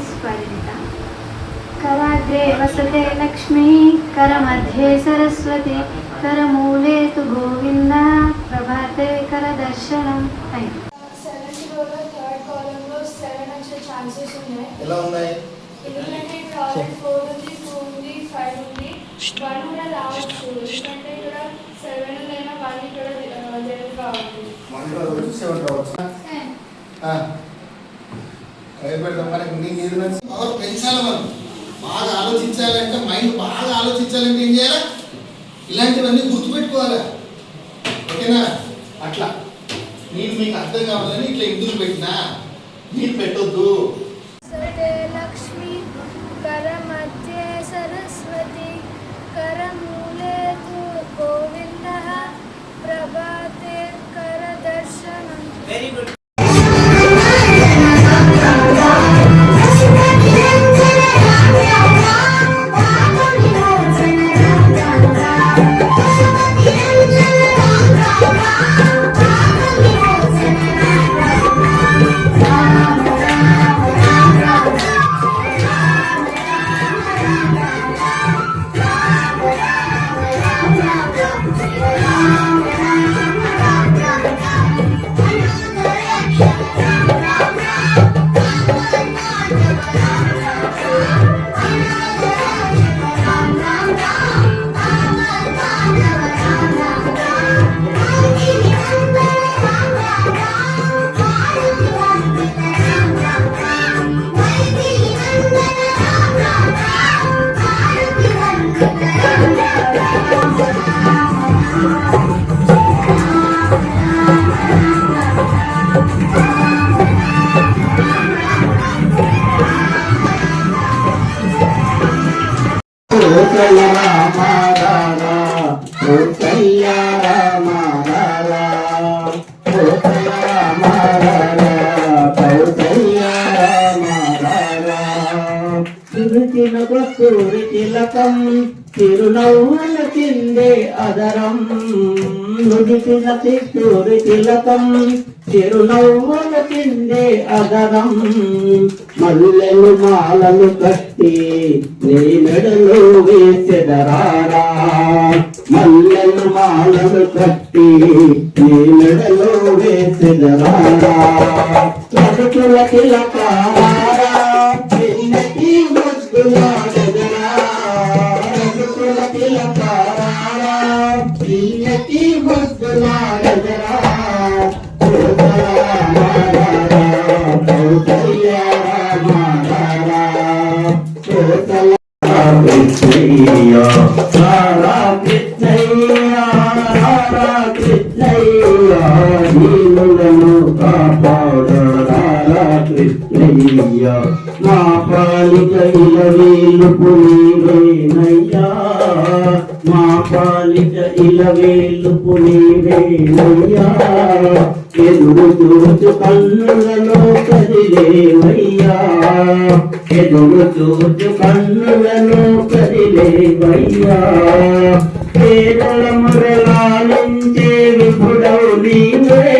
स्फरिता कराग्रे वसते लक्ष्मी करमध्ये सरस्वती करमूले तु गोविंदा प्रभाते करदर्शनम। Third column లో 7 వచ్చే ఛాన్సెస్ ఉన్నాయి. ఎలా ఉన్నాయి? ఎందుకంటే ఇక్కడ ఆల్రెడీ 4 ఉంది, 2 ఉంది, 5 ఉంది, 1 కూడా రావచ్చు. ఎందుకంటే ఇక్కడ 7 ఉందైనా 1 ఇక్కడ జరగ కావాలి. 1 రావచ్చు, 7 రావచ్చు. భయపడతాం. మనకి నీకు ఏది నచ్చి పవర్ పెంచాలి. మనం బాగా ఆలోచించాలంటే, మైండ్ బాగా ఆలోచించాలంటే ఏం చేయాలి? ఇలాంటివన్నీ గుర్తుపెట్టుకోవాలి. ఓకేనా? అట్లా నేను మీకు అర్థం కావాలని ఇట్లా ఎందుకు పెట్టినా, మీరు పెట్టొద్దు. లక్ష్మి కర మధ్య సరస్వతి కరమూలే తు గోవింద ప్రభాతే కర దర్శనం. Very good. తిలకం తిరునవ్వుల కిందే అదరం నుదిసిన చిత్తూరి తిలకం తిరునవ్వుల కిందే అదరం మల్లెలు మాలలు కట్టి నీ మెడలో వేసెదరారా మల్లెలు మాలలు కట్టి నీ మెడలో వేసెదరారా చదుకుల తిలకారా చిన్నటి ముద్దులాడదరా చదుకుల తిలకారా చిన్నటి ముద్దులాడదరా మా పాలిక ఇలవేలుపు నీవేనయ్యా మా పాలిక ఇలవేలుపు నీవేనయ్యా ఎదురు చూచు కన్నులలో కదిలేవయ్యా ఎదురు చూచు కన్నులలో కదిలేవయ్యా పేదల మురళాలించే విభుడవు నీవే